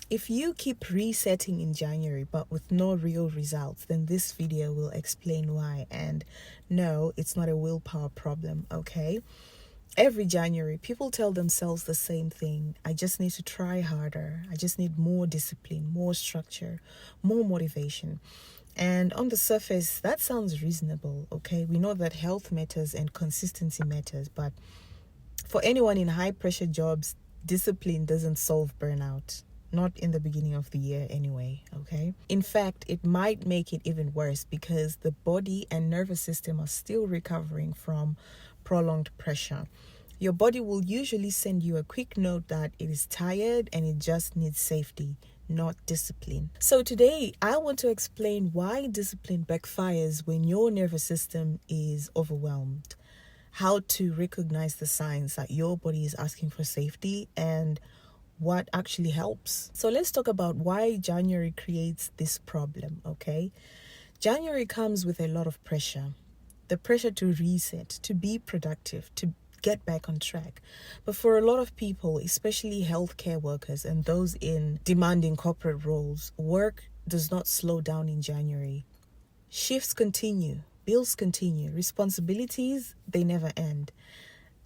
If you keep resetting in January but with no real results, then this video will explain why. And no, it's not a willpower problem, okay? Every January, people tell themselves the same thing. I just need to try harder. I just need more discipline, more structure, more motivation. And on the surface, that sounds reasonable, okay? We know that health matters and consistency matters, but for anyone in high pressure jobs, discipline doesn't solve burnout. Not in the beginning of the year anyway, okay? In fact, it might make it even worse because the body and nervous system are still recovering from prolonged pressure. Your body will usually send you a quick note that it is tired and it just needs safety, not discipline. So today, I want to explain why discipline backfires when your nervous system is overwhelmed, how to recognize the signs that your body is asking for safety, and what actually helps. So let's talk about why January creates this problem, okay? January comes with a lot of pressure. The pressure to reset, to be productive, to get back on track. But for a lot of people, especially healthcare workers and those in demanding corporate roles, work does not slow down in January. Shifts continue, bills continue, responsibilities, they never end.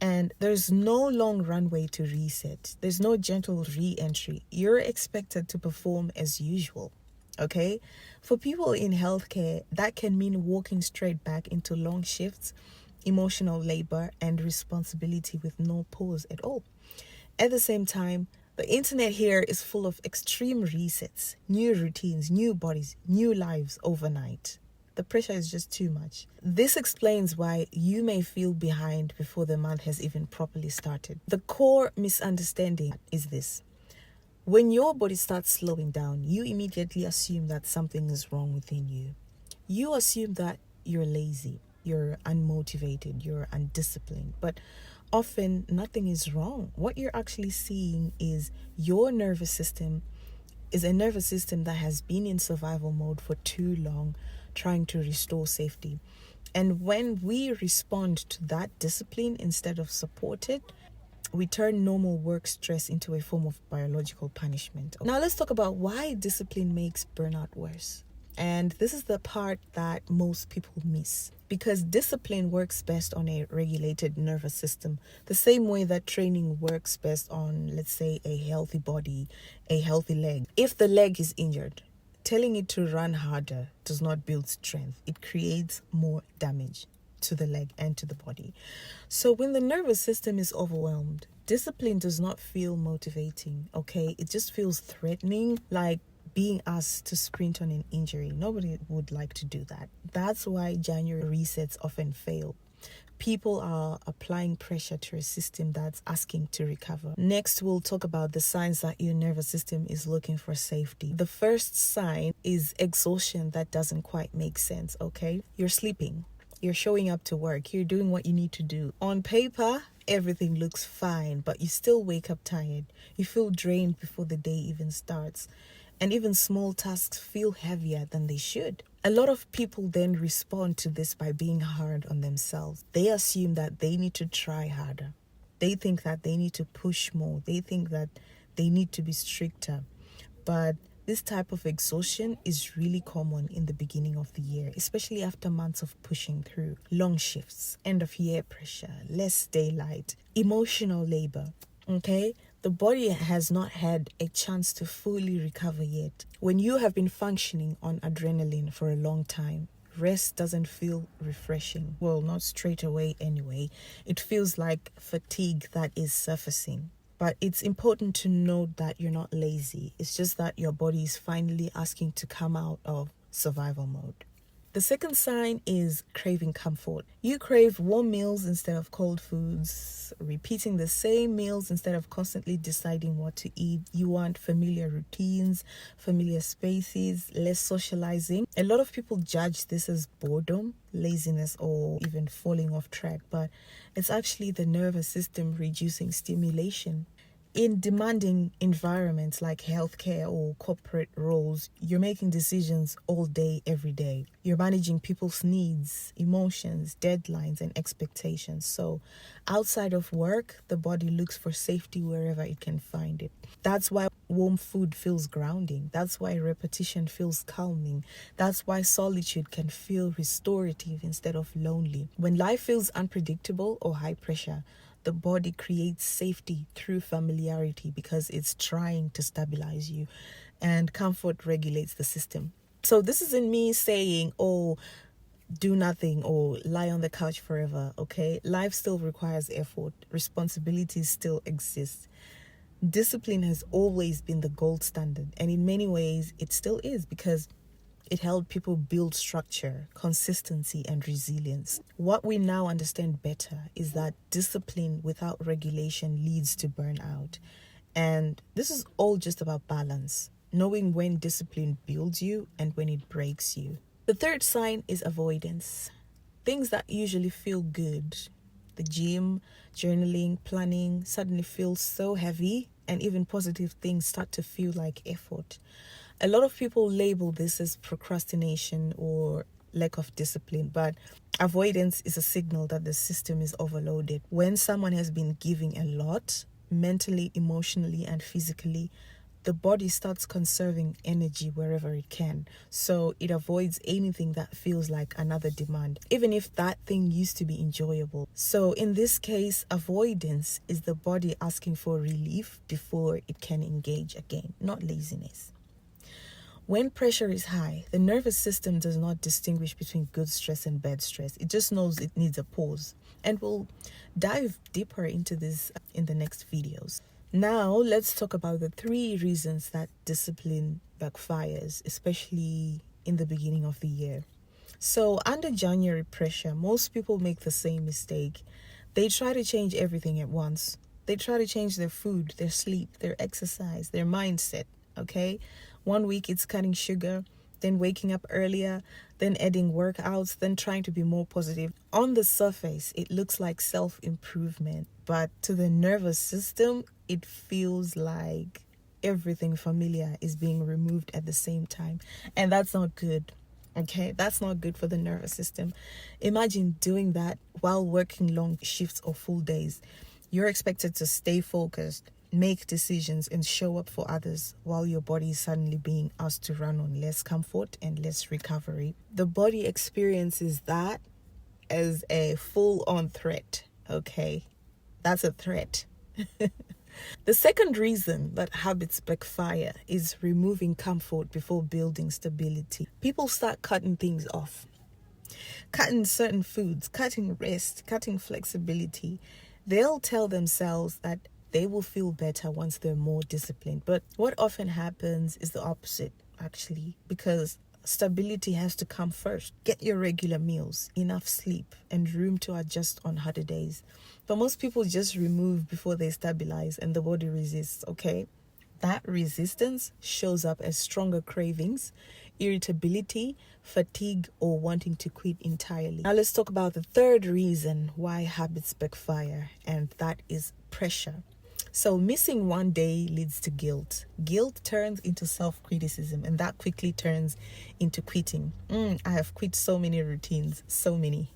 And there's no long runway to reset. There's no gentle re-entry. You're expected to perform as usual, okay? For people in healthcare, that can mean walking straight back into long shifts, emotional labor, and responsibility with no pause at all. At the same time, the internet here is full of extreme resets, new routines, new bodies, new lives overnight. The pressure is just too much. This explains why you may feel behind before the month has even properly started. The core misunderstanding is this. When your body starts slowing down, you immediately assume that something is wrong within you. You assume that you're lazy, you're unmotivated, you're undisciplined, but often nothing is wrong. What you're actually seeing is your nervous system is a nervous system that has been in survival mode for too long, trying to restore safety. And when we respond to that discipline instead of support it, we turn normal work stress into a form of biological punishment. Now let's talk about why discipline makes burnout worse. And this is the part that most people miss. Because discipline works best on a regulated nervous system, the same way that training works best on, let's say, a healthy body, a healthy leg. If the leg is injured, telling it to run harder does not build strength. It creates more damage to the leg and to the body. So when the nervous system is overwhelmed, discipline does not feel motivating, okay? It just feels threatening, like being asked to sprint on an injury. Nobody would like to do that. That's why January resets often fail. People are applying pressure to a system that's asking to recover. Next, we'll talk about the signs that your nervous system is looking for safety. The first sign is exhaustion that doesn't quite make sense, okay? You're sleeping. You're showing up to work. You're doing what you need to do. On paper, everything looks fine, but you still wake up tired. You feel drained before the day even starts. And even small tasks feel heavier than they should. A lot of people then respond to this by being hard on themselves. They assume that they need to try harder. They think that they need to push more. They think that they need to be stricter. But this type of exhaustion is really common in the beginning of the year, especially after months of pushing through. Long shifts, end of year pressure, less daylight, emotional labor, okay? The body has not had a chance to fully recover yet. When you have been functioning on adrenaline for a long time, rest doesn't feel refreshing. Well, not straight away anyway. It feels like fatigue that is surfacing. But it's important to note that you're not lazy. It's just that your body is finally asking to come out of survival mode. The second sign is craving comfort. You crave warm meals instead of cold foods, repeating the same meals instead of constantly deciding what to eat. You want familiar routines, familiar spaces, less socializing. A lot of people judge this as boredom, laziness, or even falling off track, but it's actually the nervous system reducing stimulation. In demanding environments like healthcare or corporate roles, you're making decisions all day, every day. You're managing people's needs, emotions, deadlines, and expectations. So, outside of work, the body looks for safety wherever it can find it. That's why warm food feels grounding. That's why repetition feels calming. That's why solitude can feel restorative instead of lonely. When life feels unpredictable or high pressure, the body creates safety through familiarity because it's trying to stabilize you, and comfort regulates the system. So this isn't me saying, oh, do nothing or lie on the couch forever, okay? Life still requires effort. Responsibilities still exist. Discipline has always been the gold standard, and in many ways it still is, because it helped people build structure, consistency, and resilience. What we now understand better is that discipline without regulation leads to burnout. And this is all just about balance, knowing when discipline builds you and when it breaks you. The third sign is avoidance. Things that usually feel good, the gym, journaling, planning, suddenly feel so heavy, and even positive things start to feel like effort. A lot of people label this as procrastination or lack of discipline, but avoidance is a signal that the system is overloaded. When someone has been giving a lot, mentally, emotionally, and physically, the body starts conserving energy wherever it can. So it avoids anything that feels like another demand, even if that thing used to be enjoyable. So in this case, avoidance is the body asking for relief before it can engage again, not laziness. When pressure is high, the nervous system does not distinguish between good stress and bad stress. It just knows it needs a pause. And we'll dive deeper into this in the next videos. Now, let's talk about the 3 reasons that discipline backfires, especially in the beginning of the year. So, under January pressure, most people make the same mistake. They try to change everything at once. They try to change their food, their sleep, their exercise, their mindset, okay? One week it's cutting sugar, then waking up earlier, then adding workouts, then trying to be more positive. On the surface, it looks like self-improvement, but to the nervous system, it feels like everything familiar is being removed at the same time. And that's not good. Okay, that's not good for the nervous system. Imagine doing that while working long shifts or full days. You're expected to stay focused, make decisions, and show up for others while your body is suddenly being asked to run on less comfort and less recovery. The body experiences that as a full-on threat, okay? That's a threat. The second reason that habits backfire is removing comfort before building stability. People start cutting things off, cutting certain foods, cutting rest, cutting flexibility. They'll tell themselves that they will feel better once they're more disciplined. But what often happens is the opposite, actually, because stability has to come first. Get your regular meals, enough sleep, and room to adjust on harder days. But most people just remove before they stabilize, and the body resists, okay? That resistance shows up as stronger cravings, irritability, fatigue, or wanting to quit entirely. Now let's talk about the third reason why habits backfire, and that is pressure. So missing one day leads to guilt. Guilt turns into self-criticism, and that quickly turns into quitting. I have quit so many routines, so many.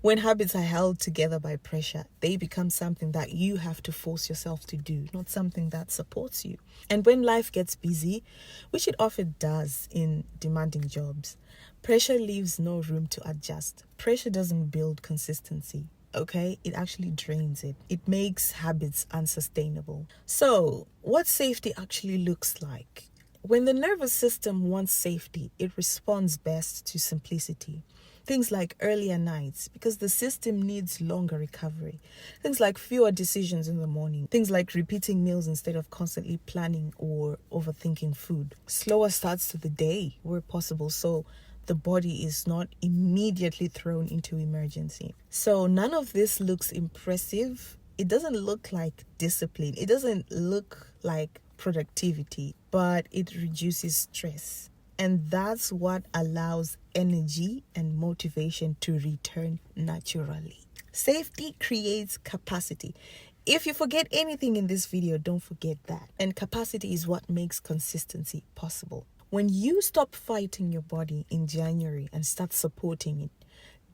When habits are held together by pressure, they become something that you have to force yourself to do, not something that supports you. And when life gets busy, which it often does in demanding jobs, pressure leaves no room to adjust. Pressure doesn't build consistency, okay? It actually drains it. It makes habits unsustainable. So, what safety actually looks like? When the nervous system wants safety, it responds best to simplicity. Things like earlier nights, because the system needs longer recovery. Things like fewer decisions in the morning. Things like repeating meals instead of constantly planning or overthinking food. Slower starts to the day where possible, so the body is not immediately thrown into emergency. So none of this looks impressive. It doesn't look like discipline. It doesn't look like productivity, but it reduces stress. And that's what allows energy and motivation to return naturally. Safety creates capacity. If you forget anything in this video, don't forget that. And capacity is what makes consistency possible. When you stop fighting your body in January and start supporting it,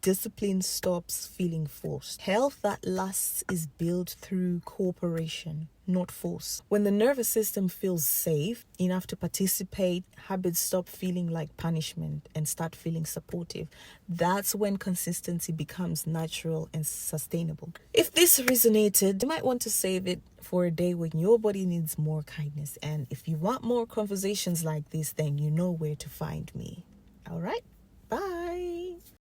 discipline stops feeling forced. Health that lasts is built through cooperation, not force. When the nervous system feels safe enough to participate, habits stop feeling like punishment and start feeling supportive. That's when consistency becomes natural and sustainable. If this resonated, you might want to save it for a day when your body needs more kindness. And if you want more conversations like this, then you know where to find me. All right, bye.